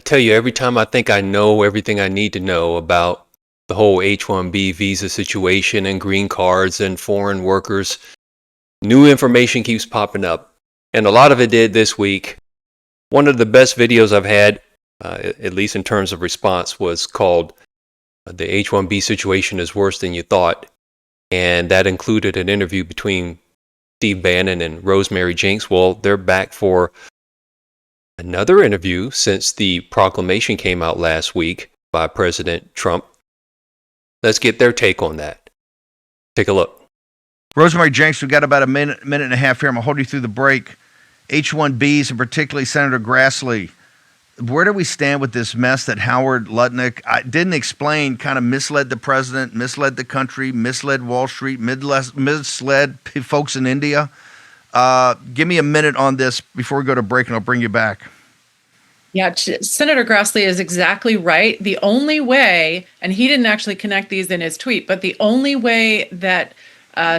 I tell you, every time I think I know everything I need to know about the whole H-1B visa situation and green cards and foreign workers, new information keeps popping up. And a lot of it did this week. One of the best videos I've had, at least in terms of response, was called "The H-1B Situation is Worse Than You Thought." And that included an interview between Steve Bannon and ROSEMARY JENKS. Well, they're back for another interview since the proclamation came out last week by President Trump. Let's get their take on that. Take a look. ROSEMARY JENKS, we've got about a minute and a half here. I'm going to hold you through the break. H1Bs, and particularly Senator Grassley. Where do we stand with this mess that Howard Lutnick didn't explain, kind of misled the president, misled the country, misled Wall Street, misled folks in India? Give me a minute on this before we go to break, and I'll bring you back. Yeah, Senator Grassley is exactly right. The only way, and he didn't actually connect these in his tweet, but the only way that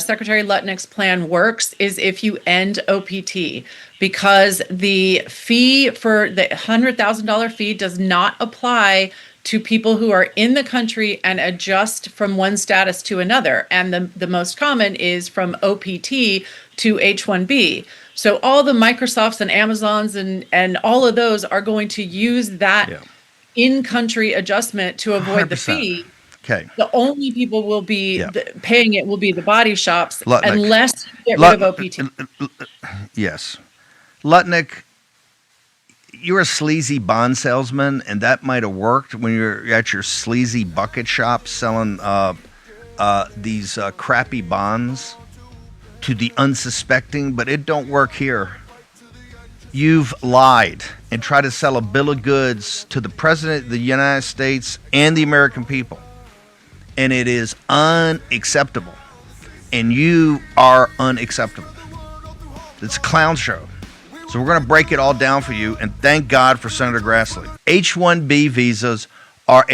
Secretary Lutnick's plan works is if you end OPT, because the fee for the $100,000 fee does not apply to people who are in the country and adjust from one status to another. And the most common is from OPT to H1B. So all the Microsofts and Amazons and all of those are going to use that in-country adjustment to avoid 100%. the fee. Okay. The only people will be paying it will be the body shops, Lutnick. unless you get rid of OPT. Yes. Lutnick, you're a sleazy bond salesman, and that might have worked when you're at your sleazy bucket shop selling these crappy bonds to the unsuspecting, but it don't work here. You've lied and tried to sell a bill of goods to the President of the United States and the American people. And it is unacceptable. And you are unacceptable. It's a clown show. So we're going to break it all down for you, and thank God for Senator Grassley. H-1B visas are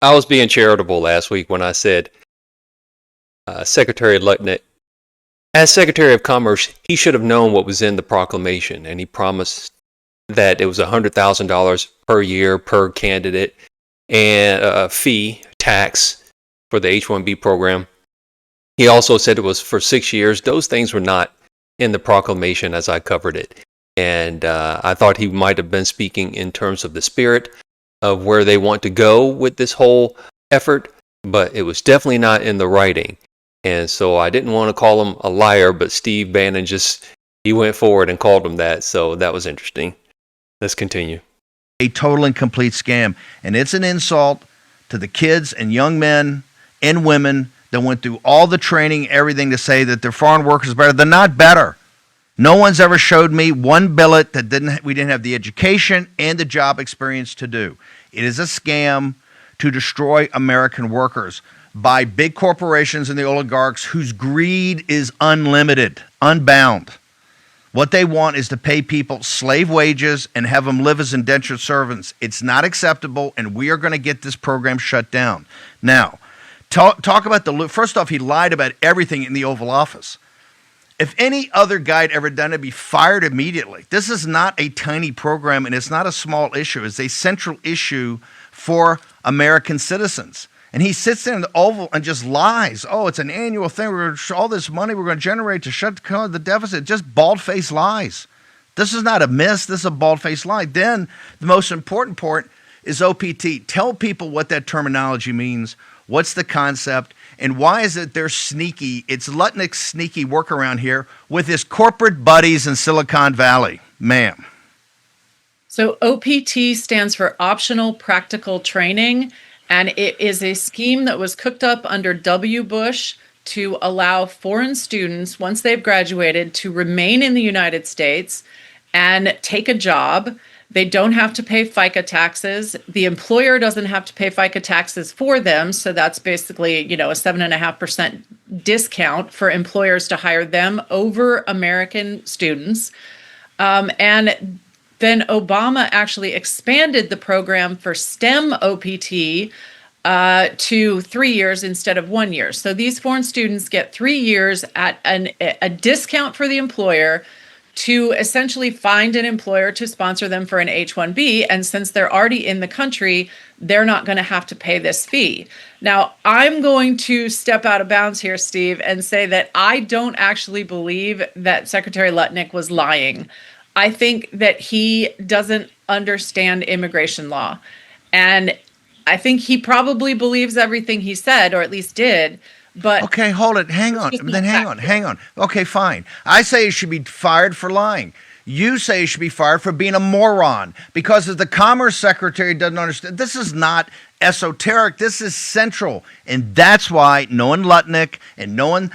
I was being charitable last week when I said Secretary Lutnick, as Secretary of Commerce, he should have known what was in the proclamation, and he promised that it was $100,000 per year per candidate and a fee tax for the H-1B program. He also said it was for 6 years. Those things were not in the proclamation as I covered it. And I thought he might have been speaking in terms of the spirit of where they want to go with this whole effort, but it was definitely not in the writing. And so I didn't want to call him a liar, but Steve Bannon he went forward and called him that. So that was interesting. Let's continue. A total and complete scam. And it's an insult to the kids and young men and women that went through all the training, everything, to say that their foreign workers are better. They're not better. No one's ever showed me one billet that we didn't have the education and the job experience to do. It is a scam to destroy American workers by big corporations and the oligarchs whose greed is unlimited, unbound. What they want is to pay people slave wages and have them live as indentured servants. It's not acceptable, and we are going to get this program shut down. Now, talk about first off, he lied about everything in the Oval Office. If any other guy had ever done it, he'd be fired immediately. This is not a tiny program, and it's not a small issue. It's a central issue for American citizens. And he sits there in the Oval and just lies. Oh, it's an annual thing. All this money we're going to generate to shut the deficit. Just bald-faced lies. This is not a miss. This is a bald-faced lie. Then the most important part is OPT. Tell people what that terminology means. What's the concept? And why is it they're sneaky? It's Lutnick's sneaky workaround here with his corporate buddies in Silicon Valley. Ma'am. So OPT stands for Optional Practical Training, and it is a scheme that was cooked up under W. Bush to allow foreign students, once they've graduated, to remain in the United States and take a job. They don't have to pay FICA taxes. The employer doesn't have to pay FICA taxes for them. So that's basically, a 7.5% discount for employers to hire them over American students. And then Obama actually expanded the program for STEM OPT to 3 years instead of 1 year. So these foreign students get 3 years at a discount for the employer to essentially find an employer to sponsor them for an H1B. And since they're already in the country, they're not going to have to pay this fee. Now, I'm going to step out of bounds here, Steve, and say that I don't actually believe that Secretary Lutnick was lying. I think that he doesn't understand immigration law. And I think he probably believes everything he said, or at least did. But okay, hold it. Hang on. Hang on. Okay, fine. I say he should be fired for lying. You say he should be fired for being a moron because if the Commerce Secretary doesn't understand, this is not esoteric. This is central. And that's why knowing Lutnick and knowing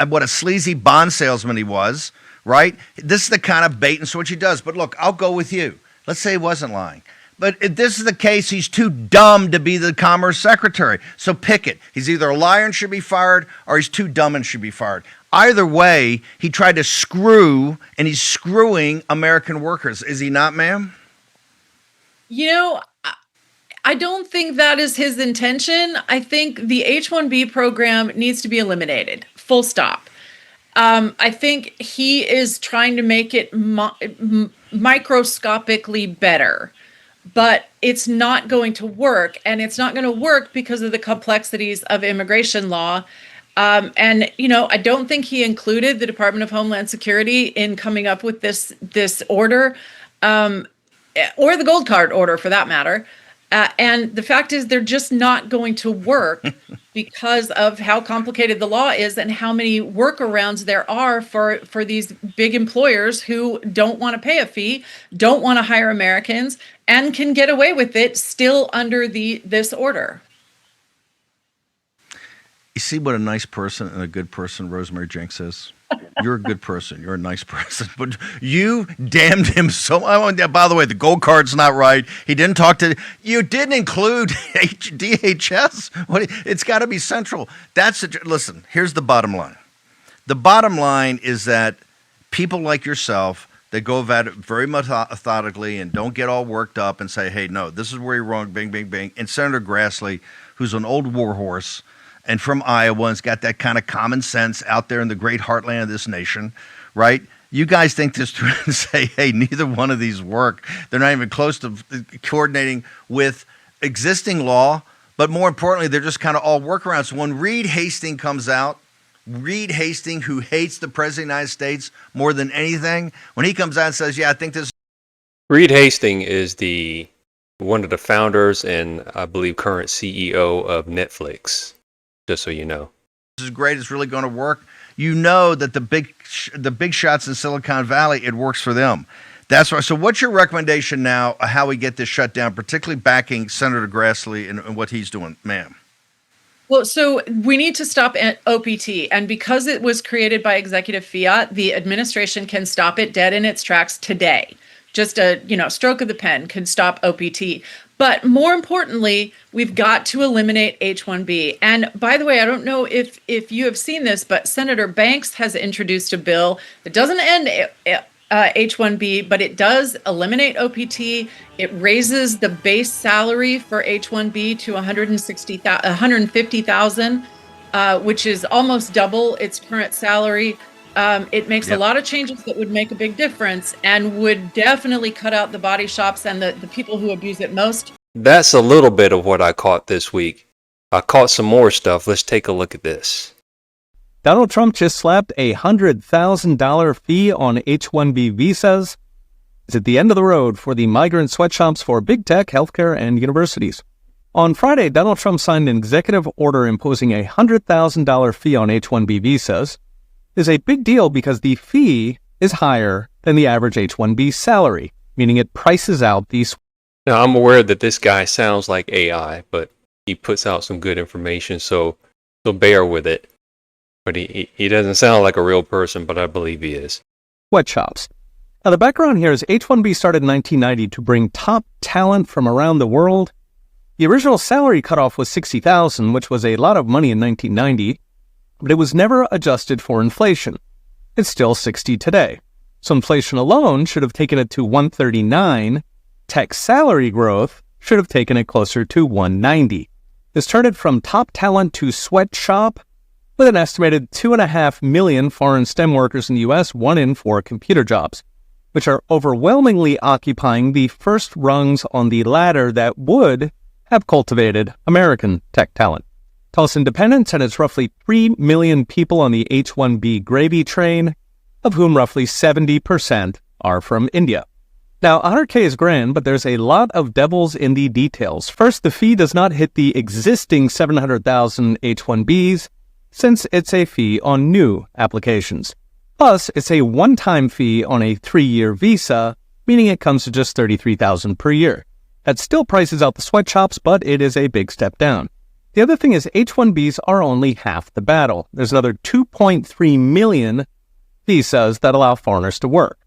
what a sleazy bond salesman he was, right? This is the kind of bait and switch he does. But look, I'll go with you. Let's say he wasn't lying. But if this is the case, he's too dumb to be the Commerce Secretary. So pick it. He's either a liar and should be fired, or he's too dumb and should be fired. Either way, he tried to screw, and he's screwing American workers. Is he not, ma'am? You know, I don't think that is his intention. I think the H-1B program needs to be eliminated. Full stop. I think he is trying to make it microscopically better. But it's not going to work, and it's not going to work because of the complexities of immigration law. And, you know, I don't think he included the Department of Homeland Security in coming up with this order, or the gold card order for that matter. And the fact is they're just not going to work because of how complicated the law is and how many workarounds there are for these big employers who don't want to pay a fee, don't want to hire Americans, and can get away with it still under this order. You see what a nice person and a good person Rosemary JENKS is? You're a good person. You're a nice person. But you damned him so much. By the way, the gold card's not right. He didn't talk to... You didn't include DHS. It's got to be central. Listen, here's the bottom line. The bottom line is that people like yourself, they go about it very methodically and don't get all worked up and say, hey, no, this is where you're wrong, bing, bing, bing. And Senator Grassley, who's an old warhorse, and from Iowa, and's got that kind of common sense out there in the great heartland of this nation, right? You guys think this through and say, hey, neither one of these work. They're not even close to coordinating with existing law, but more importantly, they're just kind of all workarounds. So when Reed Hastings comes out, Reed Hastings, who hates the President of the United States more than anything, when he comes out and says, yeah, I think this... Reed Hastings is one of the founders and I believe current CEO of Netflix. Just so you know, this is great. It's really going to work. You know that the big shots in Silicon Valley, it works for them. That's right. So, what's your recommendation now? How we get this shut down, particularly backing Senator Grassley and what he's doing, ma'am? Well, so we need to stop OPT, and because it was created by Executive Fiat, the administration can stop it dead in its tracks today. Just a stroke of the pen can stop OPT. But more importantly, we've got to eliminate H1B. And by the way, I don't know if you have seen this, but Senator Banks has introduced a bill that doesn't end H1B, but it does eliminate OPT. It raises the base salary for H1B to $150,000, which is almost double its current salary. It makes a lot of changes that would make a big difference and would definitely cut out the body shops and the people who abuse it most. That's a little bit of what I caught this week. I caught some more stuff. Let's take a look at this. Donald Trump just slapped a $100,000 fee on H-1B visas. It's at the end of the road for the migrant sweatshops for big tech, healthcare, and universities. On Friday, Donald Trump signed an executive order imposing a $100,000 fee on H-1B visas. Is a big deal because the fee is higher than the average H-1B salary, meaning it prices out these. Now, I'm aware that this guy sounds like AI, but he puts out some good information, so bear with it. But he doesn't sound like a real person, but I believe he is. Sweatshops. Now, the background here is H-1B started in 1990 to bring top talent from around the world. The original salary cutoff was $60,000, which was a lot of money in 1990. But it was never adjusted for inflation. It's still 60 today. So inflation alone should have taken it to 139. Tech salary growth should have taken it closer to 190. This turned it from top talent to sweatshop, with an estimated 2.5 million foreign STEM workers in the U.S., 1 in 4 computer jobs. which are overwhelmingly occupying the first rungs on the ladder that would have cultivated American tech talent. Tulsa Independence and its roughly 3 million people on the H1B gravy train, of whom roughly 70% are from India. Now, 100K is grand, but there's a lot of devils in the details. First, the fee does not hit the existing 700,000 H1Bs, since it's a fee on new applications. Plus, it's a one-time fee on a 3-year visa, meaning it comes to just $33,000 per year. That still prices out the sweatshops, but it is a big step down. The other thing is H1Bs are only half the battle. There's another 2.3 million visas that allow foreigners to work.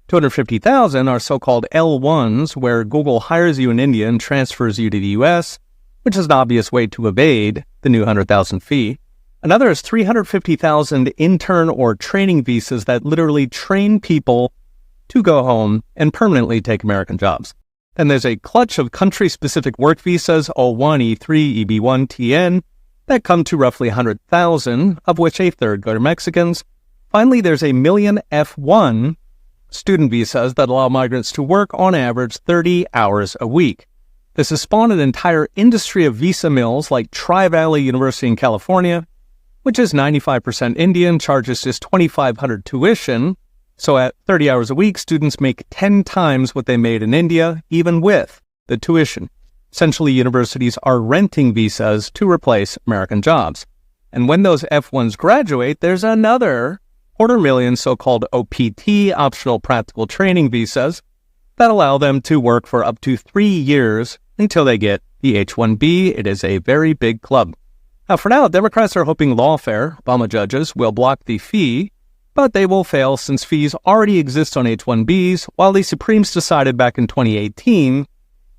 250,000 are so-called L1s, where Google hires you in India and transfers you to the US, which is an obvious way to evade the new 100,000 fee. Another is 350,000 intern or training visas that literally train people to go home and permanently take American jobs. Then there's a clutch of country-specific work visas, O1, E3, EB1, TN, that come to roughly 100,000, of which a third go to Mexicans. Finally, there's a million F1 student visas that allow migrants to work on average 30 hours a week. This has spawned an entire industry of visa mills like Tri-Valley University in California, which is 95% Indian, charges just $2,500 tuition. So at 30 hours a week, students make 10 times what they made in India, even with the tuition. Essentially, universities are renting visas to replace American jobs. And when those F1s graduate, there's another 250,000 so-called OPT, optional practical training visas, that allow them to work for up to 3 years until they get the H1B. It is a very big club. Now, for now, Democrats are hoping lawfare, Obama judges, will block the fee, but they will fail since fees already exist on H1Bs, while the Supremes decided back in 2018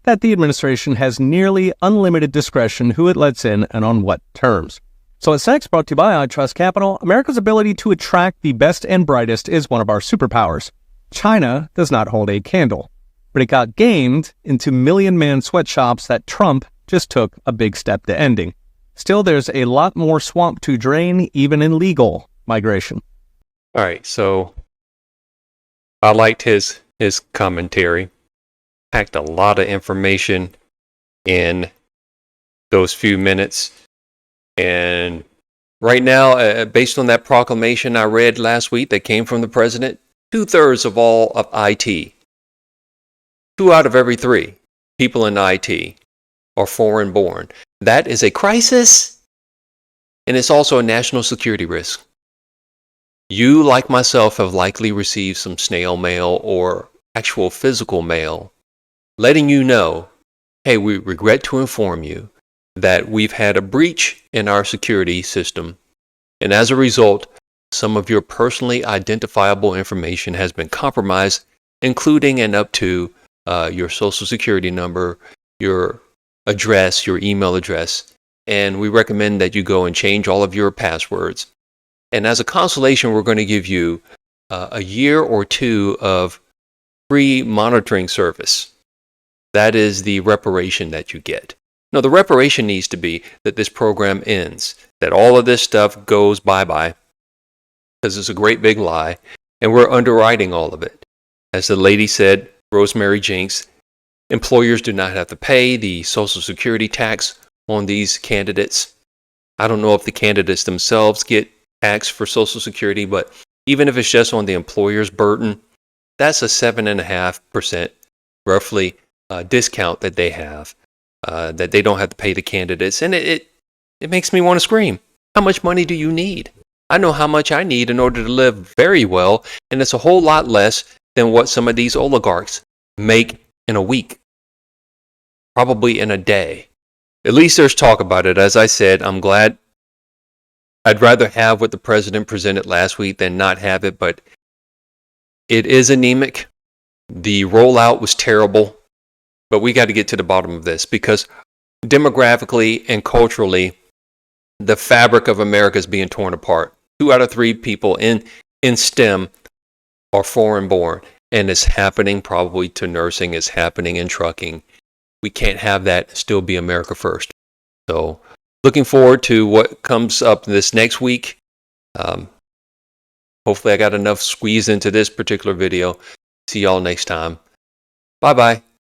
that the administration has nearly unlimited discretion who it lets in and on what terms. So what's next, brought to you by I Trust Capital. America's ability to attract the best and brightest is one of our superpowers. China does not hold a candle, but it got gamed into million-man sweatshops that Trump just took a big step to ending. Still, there's a lot more swamp to drain, even in legal migration. All right, so I liked his commentary. Packed a lot of information in those few minutes. And right now, based on that proclamation I read last week that came from the president, 2/3 of all of IT, 2 out of every 3 people in IT are foreign born. That is a crisis, and it's also a national security risk. You, like myself, have likely received some snail mail or actual physical mail letting you know, hey, we regret to inform you that we've had a breach in our security system, and as a result, some of your personally identifiable information has been compromised, including and up to your social security number, your address, your email address, and we recommend that you go and change all of your passwords. And as a consolation, we're going to give you a year or 2 of free monitoring service. That is the reparation that you get. No, the reparation needs to be that this program ends, that all of this stuff goes bye-bye, because it's a great big lie, and we're underwriting all of it. As the lady said, Rosemary JENKS, employers do not have to pay the Social Security tax on these candidates. I don't know if the candidates themselves get taxed for Social Security, but even if it's just on the employer's burden, that's a 7.5% roughly discount that they have, that they don't have to pay the candidates. And it makes me want to scream. How much money do you need? I know how much I need in order to live very well, and it's a whole lot less than what some of these oligarchs make in a week, probably in a day. At least there's talk about it. As I said, I'm glad. I'd rather have what the president presented last week than not have it, but it is anemic. The rollout was terrible, but we got to get to the bottom of this, because demographically and culturally, the fabric of America is being torn apart. 2 out of 3 people in STEM are foreign born, and it's happening probably to nursing, it's happening in trucking. We can't have that still be America first. So looking forward to what comes up this next week. Hopefully I got enough squeezed into this particular video See y'all next time. Bye-bye.